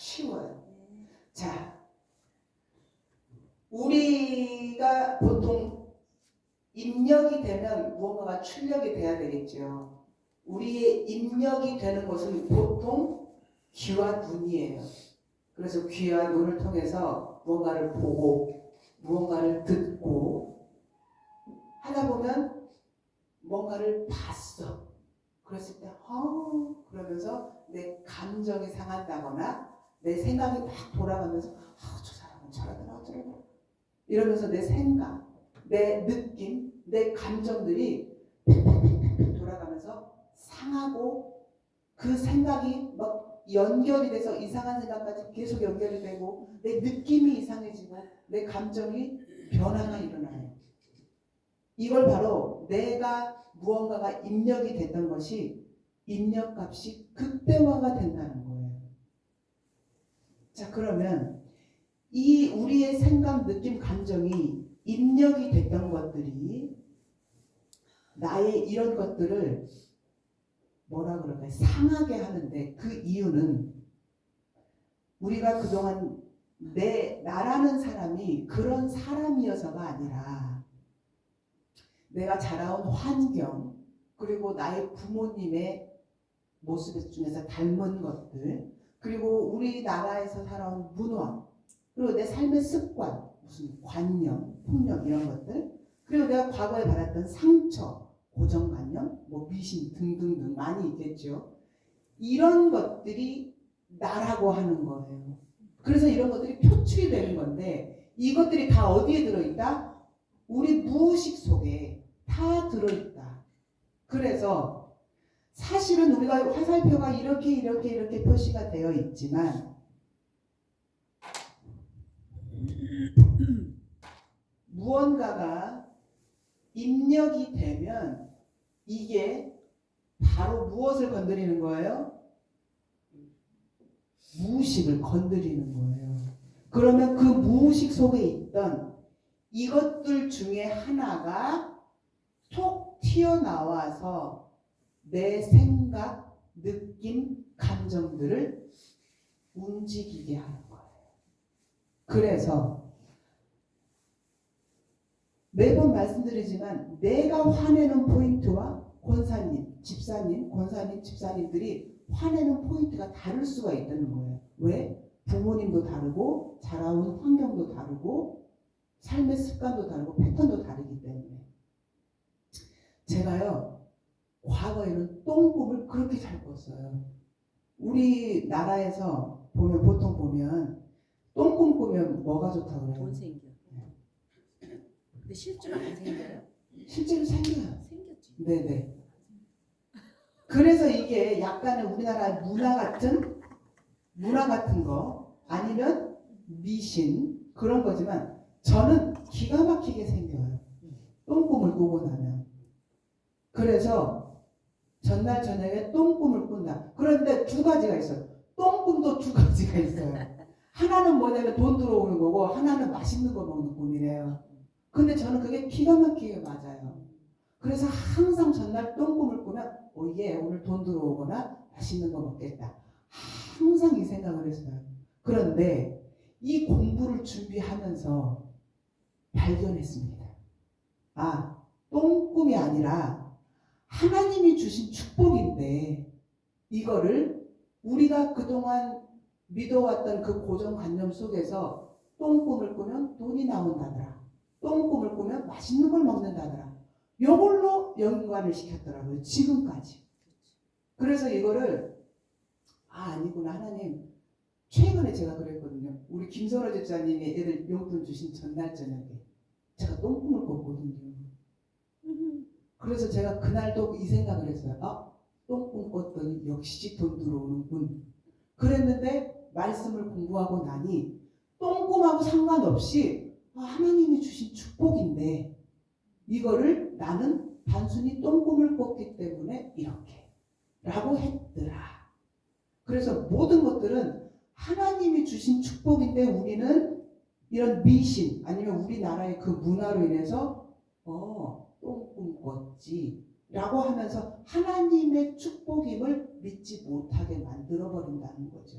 쉬워요. 자, 우리가 보통 입력이 되면 무언가가 출력이 돼야 되겠죠. 우리의 입력이 되는 것은 보통 귀와 눈이에요. 그래서 귀와 눈을 통해서 무언가를 보고 무언가를 듣고 하다 보면 뭔가를 봤어. 그랬을 때 그러면서 내 감정이 상한다거나 내 생각이 막 돌아가면서 저 사람은 저러더라 어쩌더라 이러면서 내 생각, 내 느낌, 내 감정들이 돌아가면서 상하고 그 생각이 막 연결이 돼서 이상한 생각까지 계속 연결이 되고 내 느낌이 이상해지고 내 감정이 변화가 일어나요. 이걸 바로 내가 무언가가 입력이 됐던 것이 입력값이 극대화가 된다는 거예요. 자, 그러면 이 우리의 생각, 느낌, 감정이 입력이 됐던 것들이 나의 이런 것들을 뭐라 그럴까요? 상하게 하는데 그 이유는 우리가 그동안 나라는 사람이 그런 사람이어서가 아니라 내가 자라온 환경 그리고 나의 부모님의 모습 중에서 닮은 것들 그리고 우리나라에서 살아온 문화 그리고 내 삶의 습관 무슨 관념, 폭력 이런 것들 그리고 내가 과거에 받았던 상처, 고정관념, 미신 등등등 많이 있겠죠. 이런 것들이 나라고 하는 거예요. 그래서 이런 것들이 표출이 되는 건데 이것들이 다 어디에 들어있다? 우리 무의식 속에 다 들어있다. 그래서 사실은 우리가 화살표가 이렇게 표시가 되어 있지만 무언가가 입력이 되면 이게 바로 무엇을 건드리는 거예요? 무의식을 건드리는 거예요. 그러면 그 무의식 속에 있던 이것들 중에 하나가 톡 튀어나와서 내 생각, 느낌, 감정들을 움직이게 하는 거예요. 그래서 매번 말씀드리지만 내가 화내는 포인트와 권사님, 집사님, 권사님, 집사님들이 화내는 포인트가 다를 수가 있다는 거예요. 왜? 부모님도 다르고 자라온 환경도 다르고 삶의 습관도 다르고 패턴도 다르기 때문에 제가요 과거에는 똥꿈을 그렇게 잘 꿨어요. 우리나라에서 보통 보면 똥꿈 꾸면 뭐가 좋다고 그래요? 돈 생겨. 근데 실제로 안 생겨요? 실제로 생겨요. 생겼지. 네네. 그래서 이게 약간의 우리나라 문화 같은 거 아니면 미신 그런 거지만 저는 기가 막히게 생겨요. 똥꿈을 꾸고 나면. 그래서 전날 저녁에 똥꿈을 꾼다. 그런데 두 가지가 있어요. 똥꿈도 두 가지가 있어요. 하나는 뭐냐면 돈 들어오는 거고 하나는 맛있는 거 먹는 꿈이래요. 근데 저는 그게 기가 막히게 맞아요. 그래서 항상 전날 똥꿈을 꾸면 오늘 돈 들어오거나 맛있는 거 먹겠다. 항상 이 생각을 했어요. 그런데 이 공부를 준비하면서 발견했습니다. 똥꿈이 아니라 하나님이 주신 축복인데 이거를 우리가 그동안 믿어왔던 그 고정관념 속에서 똥꿈을 꾸면 돈이 나온다더라. 똥꿈을 꾸면 맛있는 걸 먹는다더라. 이걸로 연관을 시켰더라고요. 지금까지. 그래서 이거를 아니구나 하나님. 최근에 제가 그랬거든요. 우리 김선호 집사님이 애들 용돈 주신 전날 저녁에 제가 똥꿈을 꿨거든요. 그래서 제가 그날도 이 생각을 했어요. 똥꿈 꿨더니 역시 돈 들어오는군. 그랬는데 말씀을 공부하고 나니 똥꿈하고 상관없이 하나님이 주신 축복인데 이거를 나는 단순히 똥꿈을 꿨기 때문에 이렇게 라고 했더라. 그래서 모든 것들은 하나님이 주신 축복인데 우리는 이런 미신 아니면 우리나라의 그 문화로 인해서 똥꿈 꿨지 라고 하면서 하나님의 축복임을 믿지 못하게 만들어버린다는 거죠.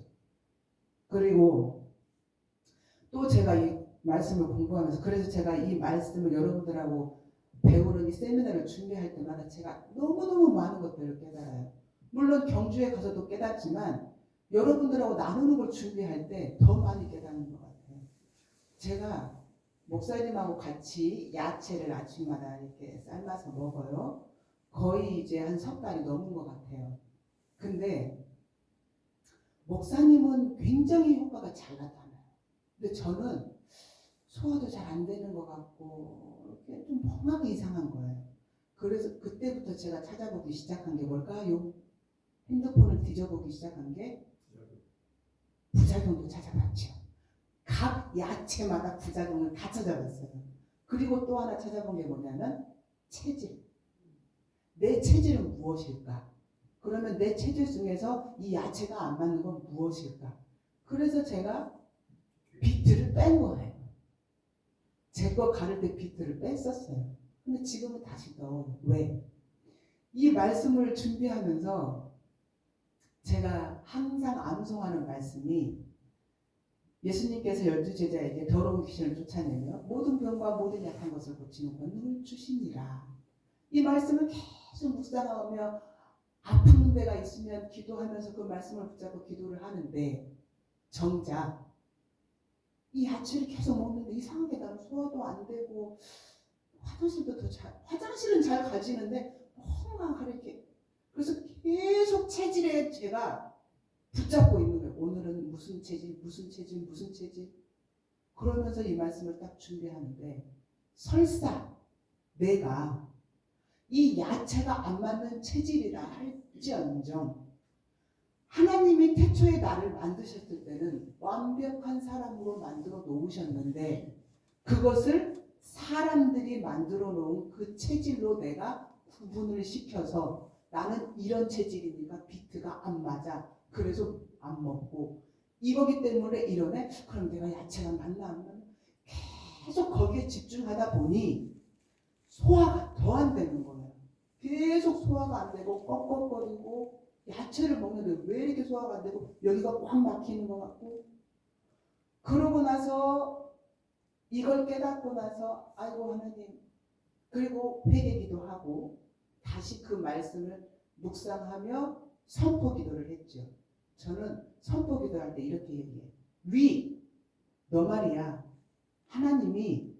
그리고 또 제가 이 말씀을 공부하면서 그래서 제가 이 말씀을 여러분들하고 배우는 이 세미나를 준비할 때마다 제가 너무너무 많은 것들을 깨달아요. 물론 경주에 가서도 깨닫지만 여러분들하고 나누는 걸 준비할 때 더 많이 깨닫는 것 같아요. 제가 목사님하고 같이 야채를 아침마다 이렇게 삶아서 먹어요. 거의 이제 한 석 달이 넘은 것 같아요. 근데 목사님은 굉장히 효과가 잘 나타나요. 근데 저는 소화도 잘 안 되는 것 같고 이렇게 좀 멍하게 이상한 거예요. 그래서 그때부터 제가 찾아보기 시작한 게 뭘까요? 핸드폰을 뒤져보기 시작한 게 부작용도 찾아봤죠. 각 야채마다 부작용을 다 찾아봤어요. 그리고 또 하나 찾아본 게 뭐냐면 체질. 내 체질은 무엇일까? 그러면 내 체질 중에서 이 야채가 안 맞는 건 무엇일까? 그래서 제가 비트를 뺀 거예요. 제 거 가를 때 비트를 뺐었어요. 근데 지금은 다시 넣어요. 왜? 이 말씀을 준비하면서 제가 항상 암송하는 말씀이 예수님께서 12제자에게 더러운 귀신을 쫓아내며 모든 병과 모든 약한 것을 고치는 권능을 주시니라. 이 말씀을 계속 묵상하며 아픈 데가 있으면 기도하면서 그 말씀을 붙잡고 기도를 하는데 정작 이 야채를 계속 먹는데 이상하게 나는 소화도 안 되고 화장실은 잘 가지는데 뭔가 이렇게 그래서 계속 체질에 제가 붙잡고 있는 거예요. 오늘은 무슨 체질 그러면서 이 말씀을 딱 준비하는데 설사 내가 이 야채가 안 맞는 체질이라 할지언정 하나님이 태초에 나를 만드셨을 때는 완벽한 사람으로 만들어 놓으셨는데 그것을 사람들이 만들어 놓은 그 체질로 내가 구분을 시켜서 나는 이런 체질이니까 비트가 안 맞아. 그래서 안 먹고 이거기 때문에 이러네. 그럼 내가 야채가 맞나 안 맞나? 계속 거기에 집중하다 보니 소화가 더 안 되는 거예요. 계속 소화가 안 되고 꺽꺽거리고 야채를 먹는데 왜 이렇게 소화가 안 되고 여기가 꽉 막히는 것 같고 그러고 나서 이걸 깨닫고 나서 아이고 하나님 그리고 회개기도 하고 다시 그 말씀을 묵상하며 선포 기도를 했죠. 저는 선포 기도할 때 이렇게 얘기해요. 너 말이야 하나님이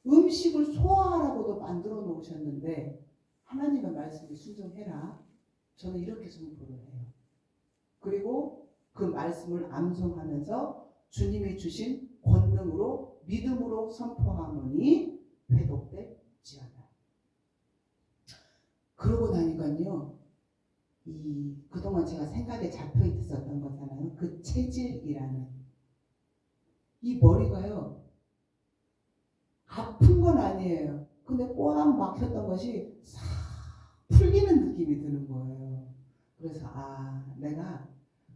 음식을 소화하라고도 만들어 놓으셨는데 하나님의 말씀에 순종해라. 저는 이렇게 선포를 해요. 그리고 그 말씀을 암송하면서 주님이 주신 권능으로 믿음으로 선포하노니 회복될지어다. 그러고 나니까요. 그동안 제가 생각에 잡혀 있었던 거잖아요. 그 체질이라는 이 머리가요. 아픈 건 아니에요. 근데 꽉 막혔던 것이 싹 풀리는 느낌이 드는 거예요. 그래서 내가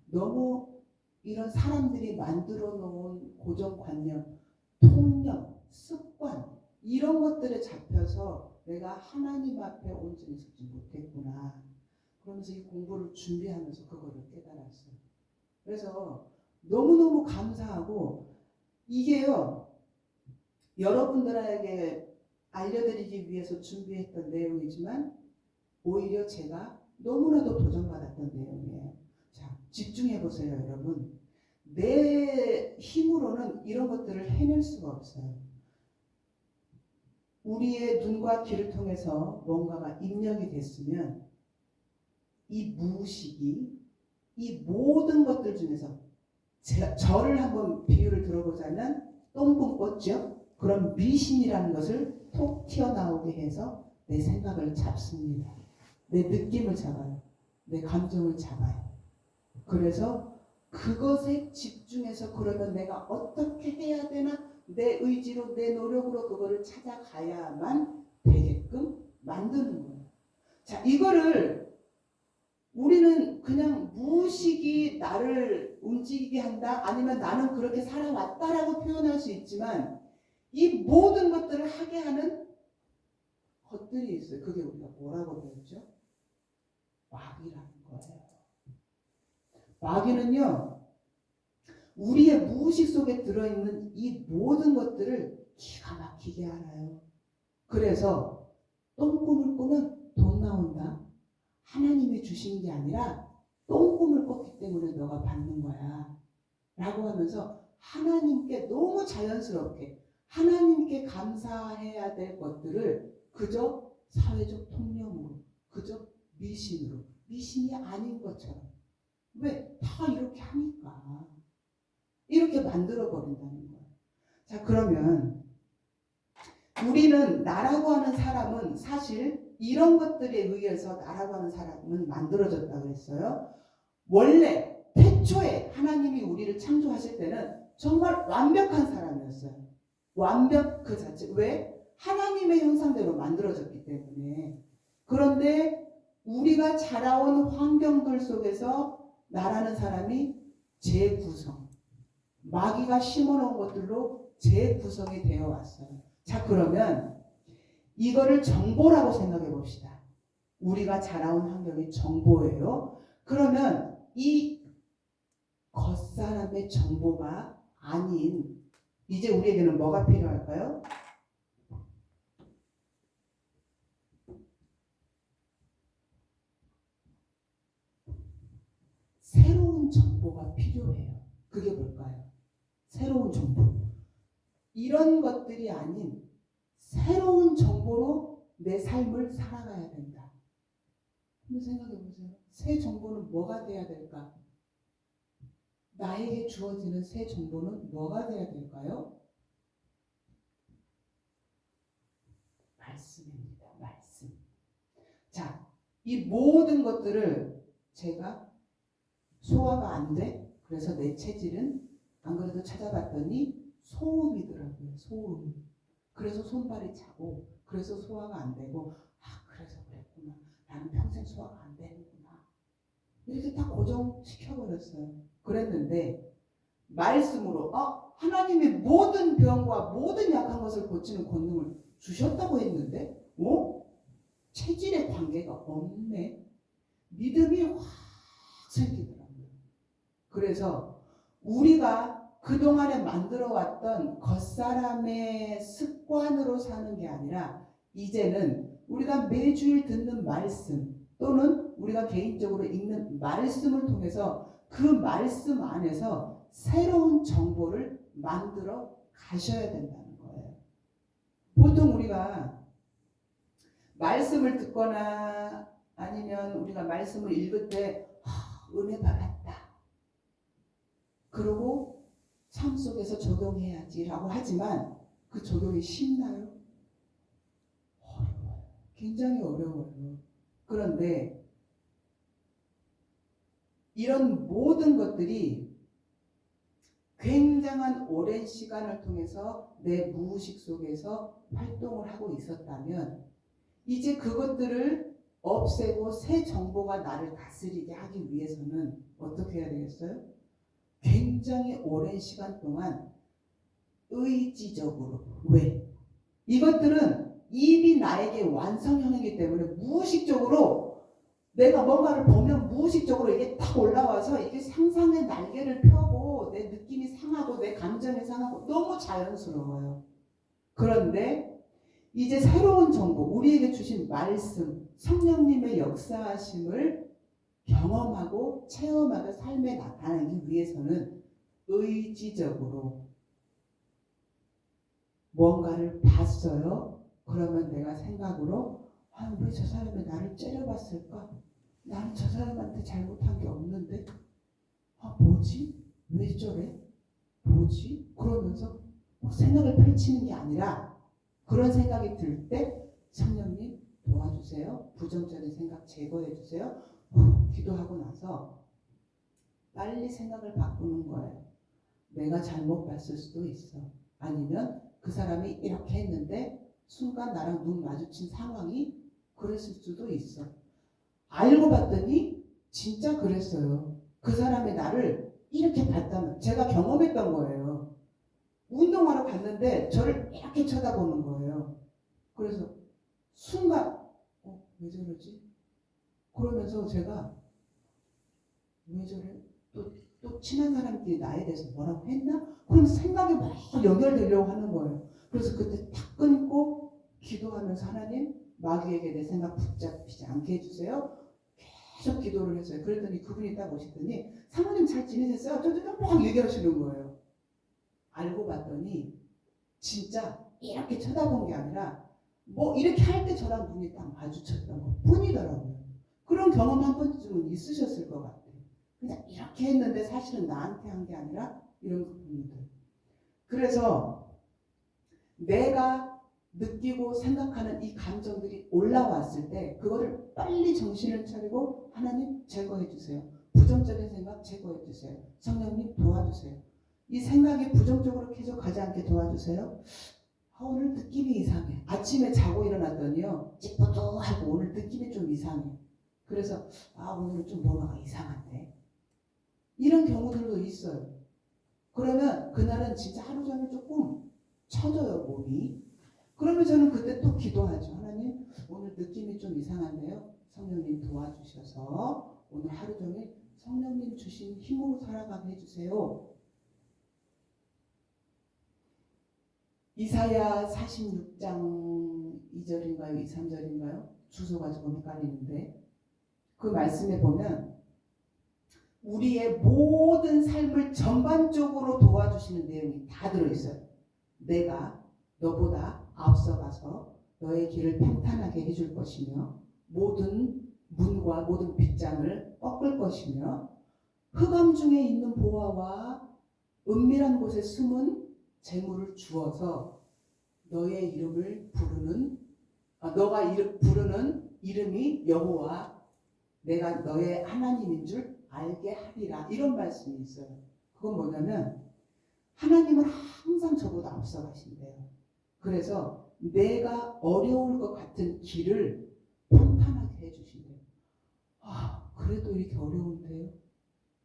너무 이런 사람들이 만들어 놓은 고정관념, 통념, 습관 이런 것들에 잡혀서 내가 하나님 앞에 온전히 서지 못했구나. 그러면서 이 공부를 준비하면서 그거를 깨달았어요. 그래서 너무너무 감사하고 이게요. 여러분들에게 알려드리기 위해서 준비했던 내용이지만 오히려 제가 너무나도 도전받았던 내용이에요. 자, 집중해보세요, 여러분. 내 힘으로는 이런 것들을 해낼 수가 없어요. 우리의 눈과 귀를 통해서 뭔가가 입력이 됐으면 이 무의식이 이 모든 것들 중에서 저를 한번 비유를 들어보자면 똥꿈 꿨죠? 그럼 미신이라는 것을 톡 튀어나오게 해서 내 생각을 잡습니다. 내 느낌을 잡아요. 내 감정을 잡아요. 그래서 그것에 집중해서 그러면 내가 어떻게 해야 되나 내 의지로 내 노력으로 그거를 찾아가야만 되게끔 만드는 거예요. 자, 이거를 우리는 그냥 무의식이 나를 움직이게 한다 아니면 나는 그렇게 살아왔다라고 표현할 수 있지만 이 모든 것들을 하게 하는 것들이 있어요. 그게 우리가 뭐라고 배웠죠? 마귀라는 거예요. 마귀는요. 우리의 무의식 속에 들어있는 이 모든 것들을 기가 막히게 알아요. 그래서 똥꿈을 꾸면 돈 나온다. 하나님이 주신 게 아니라 똥꿈을 꿨기 때문에 너가 받는 거야. 라고 하면서 하나님께 너무 자연스럽게 하나님께 감사해야 될 것들을 그저 사회적 통념으로, 그저 미신으로, 미신이 아닌 것처럼. 왜? 다 이렇게 하니까. 이렇게 만들어버린다는 거예요. 자, 그러면 우리는 나라고 하는 사람은 사실 이런 것들에 의해서 나라고 하는 사람은 만들어졌다고 그랬어요. 원래 태초에 하나님이 우리를 창조하실 때는 정말 완벽한 사람이었어요. 완벽 그 자체. 왜? 하나님의 형상대로 만들어졌기 때문에. 그런데 우리가 자라온 환경들 속에서 나라는 사람이 재구성, 마귀가 심어놓은 것들로 재구성이 되어 왔어요. 자, 그러면 이거를 정보라고 생각해 봅시다. 우리가 자라온 환경이 정보예요. 그러면 이 겉사람의 정보가 아닌 이제 우리에게는 뭐가 필요할까요? 새로운 정보가 필요해요. 그게 뭘까요? 새로운 정보. 이런 것들이 아닌 새로운 정보로 내 삶을 살아가야 된다. 한번 생각해 보세요. 새 정보는 뭐가 돼야 될까? 나에게 주어지는 새 정보는 뭐가 돼야 될까요? 말씀입니다. 말씀. 자, 이 모든 것들을 제가 소화가 안 돼. 그래서 내 체질은 안 그래도 찾아봤더니 소음이더라고요. 소음. 그래서 손발이 차고 그래서 소화가 안 되고 그래서 그랬구나. 나는 평생 소화가 안 되는구나. 이렇게 딱 고정시켜버렸어요. 그랬는데 말씀으로 하나님이 모든 병과 모든 약한 것을 고치는 권능을 주셨다고 했는데 체질의 관계가 없네. 믿음이 확 생기더라고요. 그래서 우리가 그동안에 만들어왔던 겉사람의 습관으로 사는 게 아니라 이제는 우리가 매주일 듣는 말씀 또는 우리가 개인적으로 읽는 말씀을 통해서 그 말씀 안에서 새로운 정보를 만들어 가셔야 된다는 거예요. 보통 우리가 말씀을 듣거나 아니면 우리가 말씀을 읽을 때 은혜 받았다. 그러고 삶 속에서 적용해야지라고 하지만 그 적용이 쉽나요? 어려워요. 굉장히 어려워요. 그런데 이런 모든 것들이 굉장한 오랜 시간을 통해서 내 무의식 속에서 활동을 하고 있었다면 이제 그것들을 없애고 새 정보가 나를 다스리게 하기 위해서는 어떻게 해야 되겠어요? 굉장히 오랜 시간 동안 의지적으로. 왜? 이것들은 입이 나에게 완성형이기 때문에 무의식적으로 내가 뭔가를 보면 무의식적으로 이게 탁 올라와서 이게 상상의 날개를 펴고 내 느낌이 상하고 내 감정이 상하고 너무 자연스러워요. 그런데 이제 새로운 정보, 우리에게 주신 말씀, 성령님의 역사하심을 경험하고 체험하는 삶에 나타나기 위해서는 의지적으로 뭔가를 봤어요. 그러면 내가 생각으로 왜 저 사람이 나를 째려봤을까? 나는 저 사람한테 잘못한 게 없는데 뭐지? 왜 저래? 뭐지? 그러면서 생각을 펼치는 게 아니라 그런 생각이 들 때 성령님 도와주세요. 부정적인 생각 제거해 주세요. 기도하고 나서 빨리 생각을 바꾸는 거예요. 내가 잘못 봤을 수도 있어. 아니면 그 사람이 이렇게 했는데 순간 나랑 눈 마주친 상황이 그랬을 수도 있어. 알고 봤더니 진짜 그랬어요. 그 사람이 나를 이렇게 봤다면 제가 경험했던 거예요. 운동하러 갔는데 저를 이렇게 쳐다보는 거예요. 그래서 순간 왜 저러지? 그러면서 제가 왜 저래? 또 또 친한 사람끼리 나에 대해서 뭐라고 했나? 그럼 생각이 막 연결되려고 하는 거예요. 그래서 그때 탁 끊고 기도하면서 하나님 마귀에게 내 생각 붙잡히지 않게 해주세요. 계속 기도를 했어요. 그랬더니 그분이 딱 오시더니 사모님 잘 지내셨어요? 어쩌저쩌 막 얘기하시는 거예요. 알고 봤더니 진짜 이렇게 쳐다본 게 아니라 뭐 이렇게 할 때 저랑 눈이 딱 마주쳤던 것 뿐이더라고요. 그런 경험 한 번쯤은 있으셨을 것 같아요. 그냥 이렇게 했는데 사실은 나한테 한 게 아니라 이런 부분들. 그래서 내가 느끼고 생각하는 이 감정들이 올라왔을 때 그거를 빨리 정신을 차리고 하나님 제거해 주세요. 부정적인 생각 제거해 주세요. 성령님 도와주세요. 이 생각이 부정적으로 계속 가지 않게 도와주세요. 오늘 느낌이 이상해. 아침에 자고 일어났더니요. 찌뿌둥하고 오늘 느낌이 좀 이상해. 그래서 오늘은 좀 뭔가가 이상한데. 이런 경우들도 있어요. 그러면 그날은 진짜 하루 종일 조금 처져요, 몸이. 그러면 저는 그때 또 기도하죠. 하나님, 오늘 느낌이 좀 이상한데요. 성령님 도와주셔서 오늘 하루 종일 성령님 주신 힘으로 살아가게 해주세요. 이사야 46장 2절인가요? 2, 3절인가요? 주소가 조금 헷갈리는데 그 말씀에 보면 우리의 모든 삶을 전반적으로 도와주시는 내용이 다 들어있어요. 내가 너보다 앞서가서 너의 길을 평탄하게 해줄 것이며 모든 문과 모든 빗장을 꺾을 것이며 흑암 중에 있는 보화와 은밀한 곳에 숨은 재물을 주어서 너의 이름을 부르는 너가 부르는 이름이 여호와 내가 너의 하나님인 줄 알게 하리라. 이런 말씀이 있어요. 그건 뭐냐면 하나님은 항상 저보다 앞서가신대요. 그래서 내가 어려울 것 같은 길을 평탄하게 해주신대요. 그래도 이렇게 어려운데요?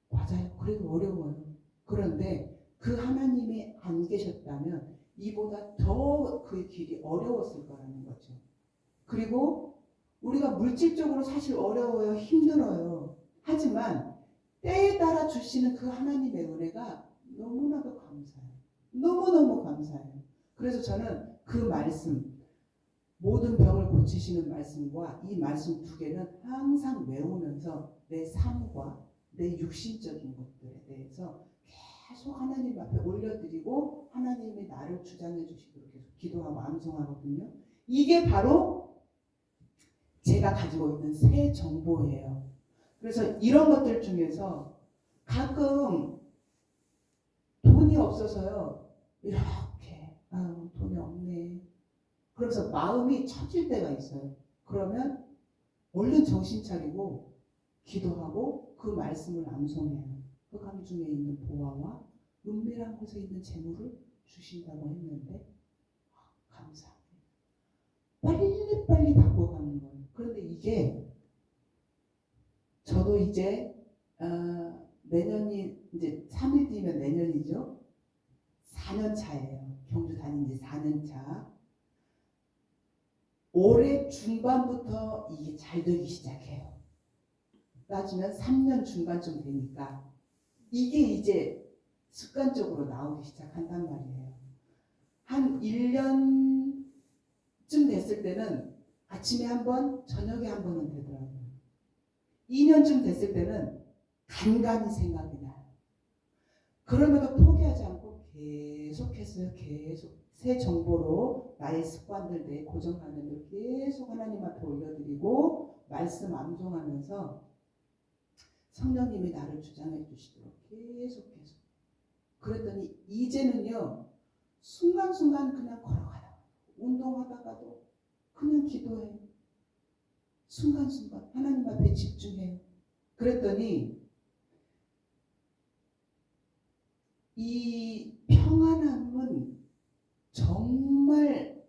맞아요. 그래도 어려워요. 그런데 그 하나님이 안 계셨다면 이보다 더 그 길이 어려웠을 거라는 거죠. 그리고 우리가 물질적으로 사실 어려워요. 힘들어요. 하지만 때에 따라 주시는 그 하나님의 은혜가 너무나도 감사해요. 너무너무 감사해요. 그래서 저는 그 말씀, 모든 병을 고치시는 말씀과 이 말씀 두 개는 항상 외우면서 내 삶과 내 육신적인 것들에 대해서 계속 하나님 앞에 올려드리고 하나님이 나를 주장해 주시도록 계속 기도하고 암송하거든요. 이게 바로 제가 가지고 있는 새 정보예요. 그래서 이런 것들 중에서 가끔 돈이 없어서요. 이렇게 돈이 없네. 그래서 마음이 처질 때가 있어요. 그러면 얼른 정신 차리고 기도하고 그 말씀을 암송해요. 흑암 중에 있는 보화와 은밀한 곳에 있는 재물을 주신다고 했는데 감사합니다. 빨리빨리 바꿔가는 거예요. 그런데 이게 저도 이제 내년이 이제 3일 뒤면 내년이죠. 4년 차예요. 경주 다닌 지 4년 차. 올해 중반부터 이게 잘 되기 시작해요. 따지면 3년 중반쯤 되니까 이게 이제 습관적으로 나오기 시작한단 말이에요. 한 1년쯤 됐을 때는 아침에 한 번, 저녁에 한 번은 되더라고요. 2년쯤 됐을 때는 간간히 생각이 나요. 그럼에도 포기하지 않고 계속했어요. 계속 새 정보로 나의 습관들, 내 고정관념을 계속 하나님 앞에 올려드리고 말씀 암송하면서 성령님이 나를 주장해 주시도록 계속 그랬더니 이제는요 순간순간 그냥 걸어가다가 운동하다가도 그냥 기도해요. 순간순간 하나님 앞에 집중해요. 그랬더니 이 평안함은 정말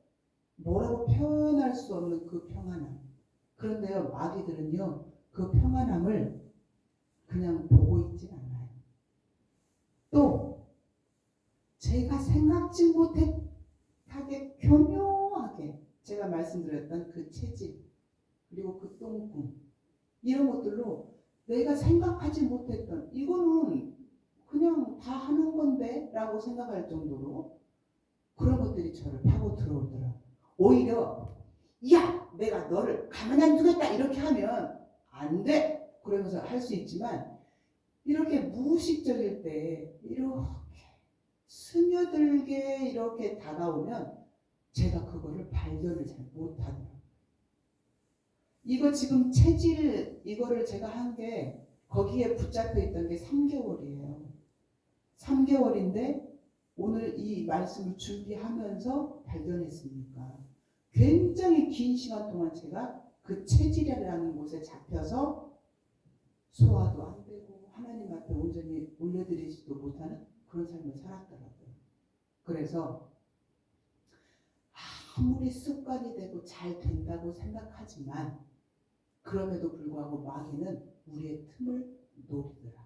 뭐라고 표현할 수 없는 그 평안함. 그런데요 마귀들은요 그 평안함을 그냥 보고 있진 않아요. 또 제가 생각지 못하게 교묘하게 제가 말씀드렸던 그 체질 그리고 그 똥꿈 이런 것들로 내가 생각하지 못했던 이거는 그냥 다 하는 건데 라고 생각할 정도로 그런 것들이 저를 파고 들어오더라. 오히려 야 내가 너를 가만히 안 두겠다 이렇게 하면 안 돼 그러면서 할 수 있지만 이렇게 무의식적일 때 이렇게 스며들게 이렇게 다가오면 제가 그거를 발견을 잘 못하더라고요. 이거 지금 체질 이거를 제가 한 게 거기에 붙잡혀 있던 게 3개월이에요. 3개월인데 오늘 이 말씀을 준비하면서 발견했으니까 굉장히 긴 시간 동안 제가 그 체질이라는 곳에 잡혀서 소화도 안 되고 하나님 앞에 온전히 올려드리지도 못하는 그런 삶을 살았더라고요. 그래서 아무리 습관이 되고 잘 된다고 생각하지만 그럼에도 불구하고 마귀는 우리의 틈을 노리더라.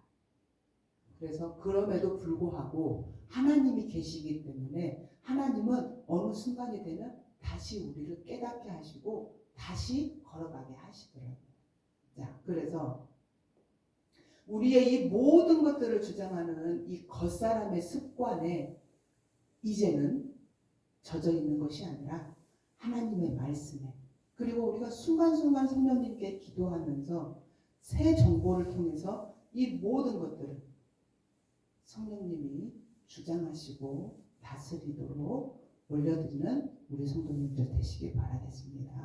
그래서 그럼에도 불구하고 하나님이 계시기 때문에 하나님은 어느 순간이 되면 다시 우리를 깨닫게 하시고 다시 걸어가게 하시더라고요. 자, 그래서 우리의 이 모든 것들을 주장하는 이 겉사람의 습관에 이제는 젖어 있는 것이 아니라 하나님의 말씀에 그리고 우리가 순간순간 성령님께 기도하면서 새 정보를 통해서 이 모든 것들을 성령님이 주장하시고 다스리도록 올려드리는 우리 성도님들 되시길 바라겠습니다.